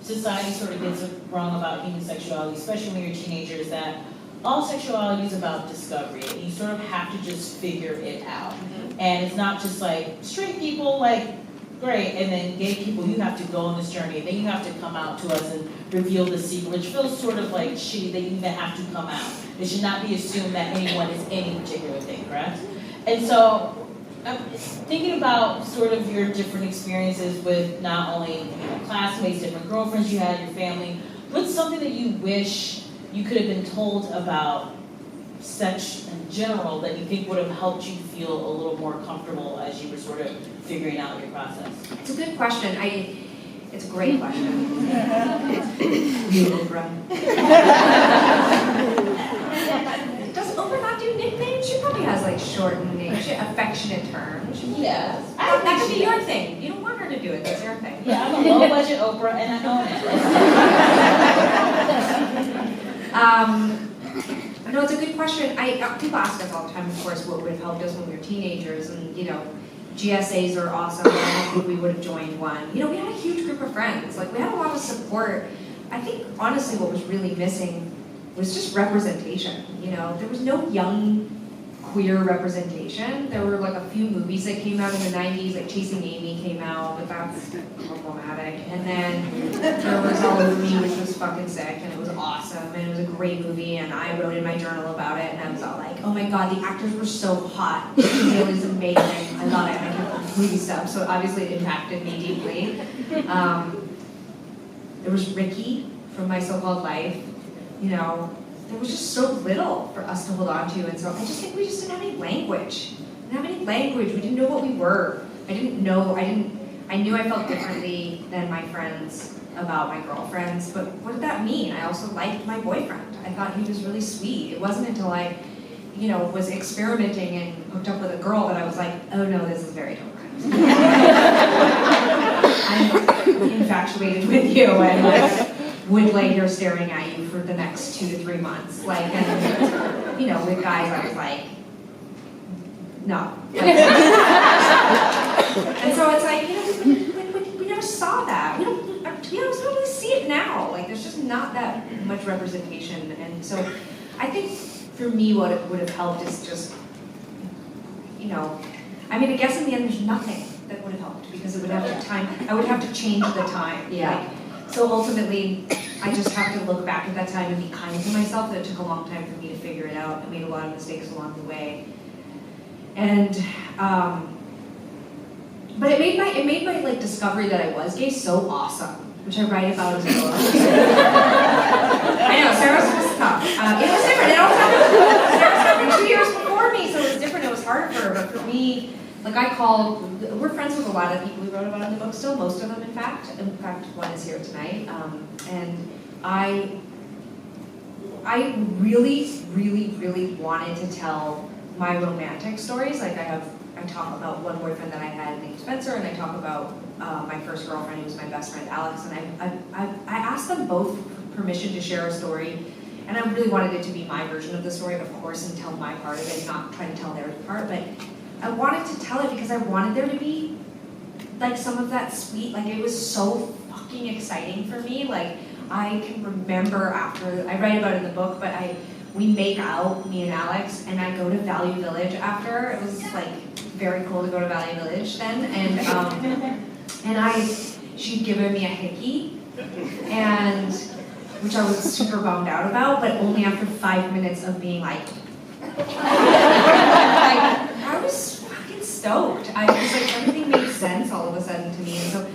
society sort of gets it wrong about human sexuality, especially when you're a teenager, is that all sexuality is about discovery. And you sort of have to just figure it out. And it's not just like straight people, like, great, and then gay people, you have to go on this journey, and then you have to come out to us and reveal the secret, which feels sort of like shitty that you even have to come out. It should not be assumed that anyone is any particular thing, correct? And so, I'm thinking about sort of your different experiences with not only classmates, different girlfriends you had, your family. What's something that you wish you could have been told about sex in general that you think would have helped you feel a little more comfortable as you were sort of figuring out your process? It's a good question. It's a great question. You, Oprah. Does Oprah not do nicknames? She probably has like shortened names, affectionate terms. Yes. That could be your thing. You don't want her to do it. That's your thing. Yeah, I'm a low budget Oprah and I own it. No, it's a good question. People ask us all the time, of course, what would have helped us when we were teenagers, and GSAs are awesome. I don't think we would have joined one. We had a huge group of friends. Like, we had a lot of support. I think, honestly, what was really missing was just representation. There was no young queer representation. There were like a few movies that came out in the 90s, like Chasing Amy came out, but that's problematic. And then there was Halloween, which was fucking sick, and it was awesome, and it was a great movie, and I wrote in my journal about it, and I was all like, oh my god, the actors were so hot. It was amazing. I love it. I kept movie stuff, so obviously it impacted me deeply. There was Ricky from My So-Called Life. There was just so little for us to hold on to, and so I just think we just didn't have any language. We didn't have any language. We didn't know what we were. I knew I felt differently than my friends about my girlfriends, but what did that mean? I also liked my boyfriend. I thought he was really sweet. It wasn't until I, was experimenting and hooked up with a girl that I was like, oh no, this is very different. I'm infatuated with you, and would lay here staring at you for the next 2 to 3 months. With guys, I was like, no. And so it's like, we never saw that. We don't really see it now. Like, there's just not that much representation. And so I think for me, what it would have helped is just, I guess in the end, there's nothing that would have helped because it would have to I would have to change the time. Yeah. So ultimately, I just have to look back at that time and be kind to myself that it took a long time for me to figure it out. I made a lot of mistakes along the way. And, but it made my like discovery that I was gay so awesome, which I write about as a book. I know, Sarah's was tough. It was different. It always happened. Sarah's happened 2 years before me, so it was different. It was harder for her, but for me, we're friends with a lot of people we wrote about in the book still, most of them in fact. In fact, one is here tonight. And I really, really, really wanted to tell my romantic stories. Like I talk about one boyfriend that I had named Spencer, and I talk about my first girlfriend who was my best friend Alex, and I asked them both permission to share a story, and I really wanted it to be my version of the story, of course, and tell my part of it, not try to tell their part, but I wanted to tell it because I wanted there to be like some of that sweet, like it was so fucking exciting for me. Like I can remember after, I write about it in the book, but we make out, me and Alex, and I go to Value Village after. It was like very cool to go to Value Village then, and she'd given me a hickey, and which I was super bummed out about, but only after 5 minutes of being like I was fucking stoked. I was like, everything made sense all of a sudden to me. And so,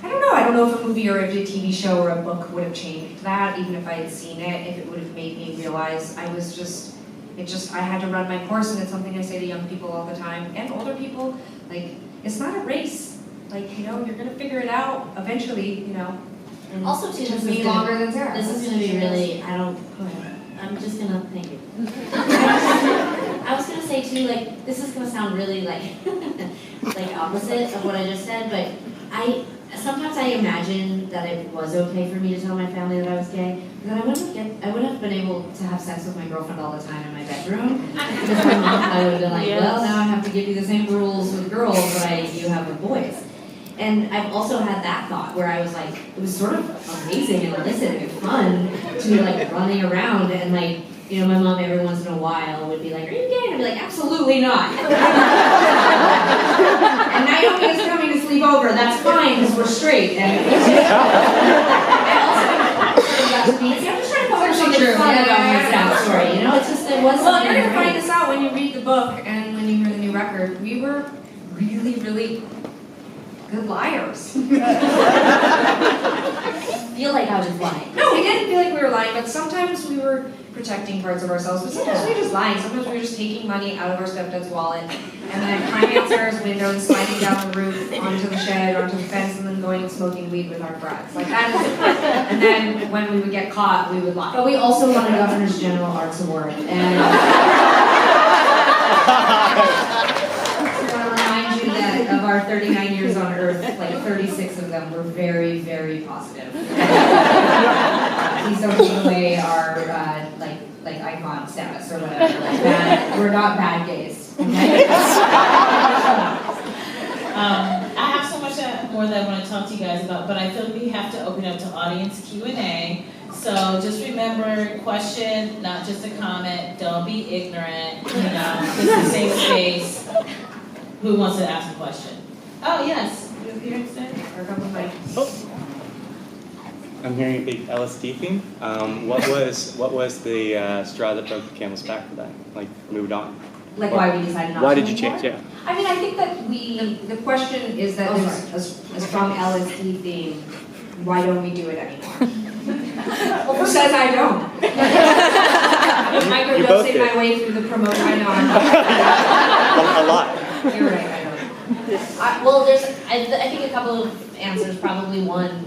I don't know if a movie or if a TV show or a book would have changed that, even if I had seen it, if it would have made me realize I had to run my course, and it's something I say to young people all the time, and older people, like, it's not a race. Like, you're gonna figure it out eventually, And also, too, it took me longer than Sara. This is gonna be really, I'm just gonna, thank you. I was gonna say too, like, this is gonna sound really like opposite of what I just said, but sometimes I imagine that it was okay for me to tell my family that I was gay, that I would have been able to have sex with my girlfriend all the time in my bedroom. Because I would have been like, well, now I have to give you the same rules with girls that you have with boys. And I've also had that thought where I was like, it was sort of amazing and illicit and fun to be like running around and like, you know, my mom every once in a while would be like, are you gay? And I'd be like, absolutely not. And Naomi is coming to sleep over, that's fine because we're straight. And I'm just trying to focus on the fun about my sad story, you know? It's just, it wasn't. Well, you're gonna find this out when you read the book and when you hear the new record. We were really, really good liars. I feel like I was lying. No, we didn't feel like we were lying, but sometimes we were protecting parts of ourselves, but sometimes we were just lying. Sometimes we were just taking money out of our stepdad's wallet and then climbing upstairs window and sliding down the roof onto the shed, onto the fence, and then going and smoking weed with our friends. Like that is, and then when we would get caught, we would lie. But we also won a Governor's General Arts Award. And I want to remind you that of our 39 years on Earth, like 36 of them were very, very positive. Please don't take away our like icon status or whatever. Like bad, we're not bad gays. Okay? I have so much more that I want to talk to you guys about, but I feel like we have to open up to audience Q&A. So just remember, question, not just a comment. Don't be ignorant. You know, this is a safe space. Who wants to ask a question? Oh yes, you're here instead. Or a couple of mics. I'm hearing a big LSD theme. What was the straw that broke the camel's back for that? Like moved on. Like why we decided not Why to did you change? anymore? Yeah. I mean, I think that the question is that there's a strong LSD theme. Why don't we do it anymore? Well, who says I don't? You both Microdosing did. my way through the promotion. I know A I'm lot. You're right, I don't. Well, there's, I think a couple of answers. Probably one,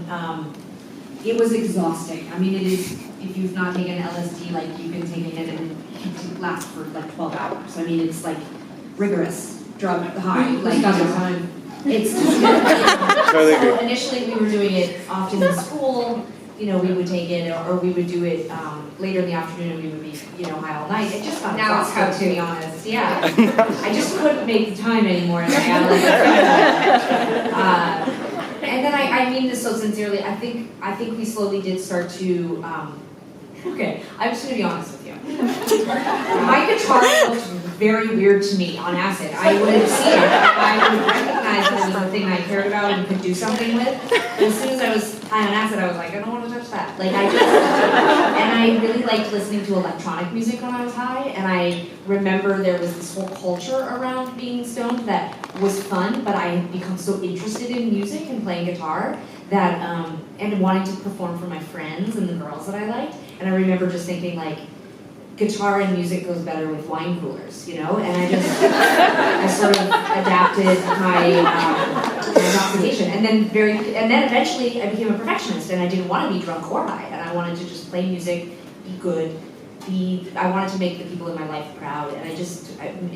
It was exhausting. I mean, it is, if you've not taken LSD, like you can take a hit and it can last for like 12 hours. I mean, it's like rigorous drug high, like time. it's Totally so agree. initially we were doing it often in school. You know, we would take it, or we would do it later in the afternoon, and we would be, you know, high all night. It just got Now it's exhausting, how to be honest. Yeah, I just couldn't make the time anymore. And and then I mean this so sincerely. I think we slowly did start to. Okay, I'm just gonna be honest with you. My guitar looked very weird to me on acid. I would see it, I would recognize that it was the thing I cared about and could do something with. And as soon as I was high on acid, I was like, I don't want to touch that. Like I just, and I really liked listening to electronic music when I was high. And I remember there was this whole culture around being stoned that was fun, but I had become so interested in music and playing guitar that, and wanting to perform for my friends and the girls that I liked. And I remember just thinking like, guitar and music goes better with wine coolers, you know? And I sort of adapted my intoxication. And then eventually I became a perfectionist and I didn't want to be drunk or high. And I wanted to just play music, be good, I wanted to make the people in my life proud. And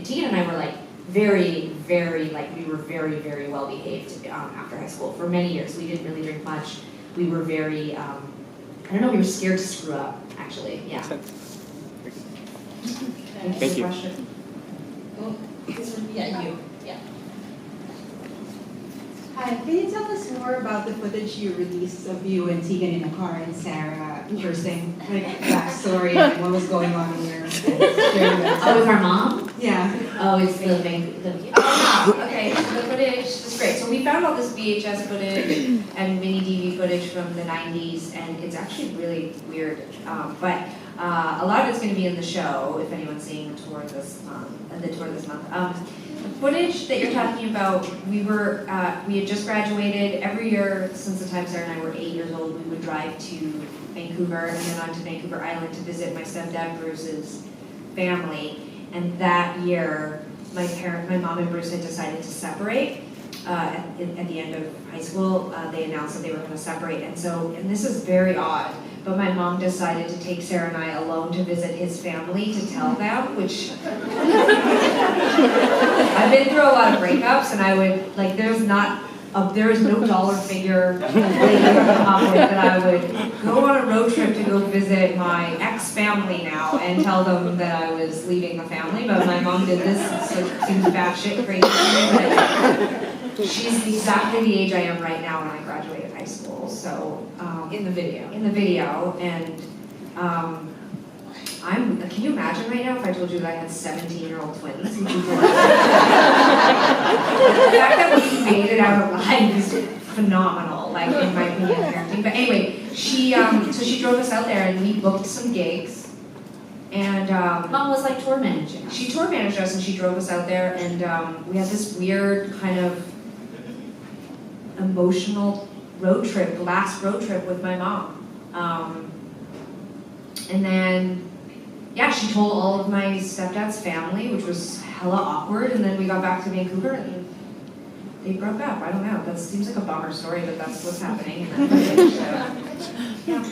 Tegan and I were like very, very, like we were very, very well behaved after high school. For many years, we didn't really drink much. We were very, I don't know, we were scared to screw up, actually, yeah. Thank you. Question. Oh, yeah, you. Yeah. Hi, can you tell us more about the footage you released of you and Tegan in the car and Sara cursing, like backstory and what was going on in your Oh, with our mom? Yeah. Oh, it's the Okay, so the footage is great. So we found all this VHS footage and mini DV footage from the 90s, and it's actually really weird. But a lot of it's going to be in the show, if anyone's seeing the tour this month. The footage that you're talking about, we had just graduated. Every year since the time Sara and I were 8 years old, we would drive to Vancouver and then on to Vancouver Island to visit my stepdad Bruce's family. And that year, my mom and Bruce had decided to separate. At the end of high school, they announced that they were going to separate. And this is very odd, but my mom decided to take Sara and I alone to visit his family to tell them, which I've been through a lot of breakups, and I would, like, there is no dollar figure that you can come up with that I would go on a road trip to go visit my ex-family now and tell them that I was leaving the family, but my mom did this, so it seems batshit crazy to me, but She's exactly the age I am right now when I graduated high school, so, In the video. in the video, and, can you imagine right now if I told you that I had 17-year-old twins? Would you believe it? The fact that we made it out alive is phenomenal, like, in my opinion, parenting. But anyway, so she drove us out there and we booked some gigs. And Mom was like tour managing us. she tour managed us and she drove us out there, and we had this weird kind of emotional last road trip with my mom. And then, yeah, she told all of my stepdad's family, which was hella awkward, and then we got back to Vancouver and they broke up. I don't know, that seems like a bummer story, but that's what's happening. And then, yeah.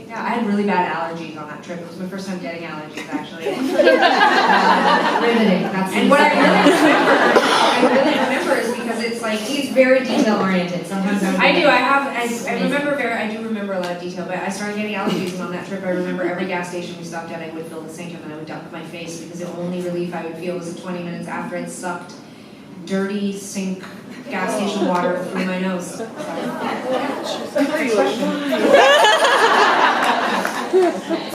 Yeah, I had really bad allergies on that trip. It was my first time getting allergies, actually. Riveting. And what I really remember is because it's like, He's very detail oriented. Sometimes I do remember a lot of detail, but I started getting allergies, and on that trip I remember every gas station we stopped at, I would fill the sink and then I would duck my face because the only relief I would feel was the 20 minutes after I'd sucked dirty sink gas station water through my nose. Great question.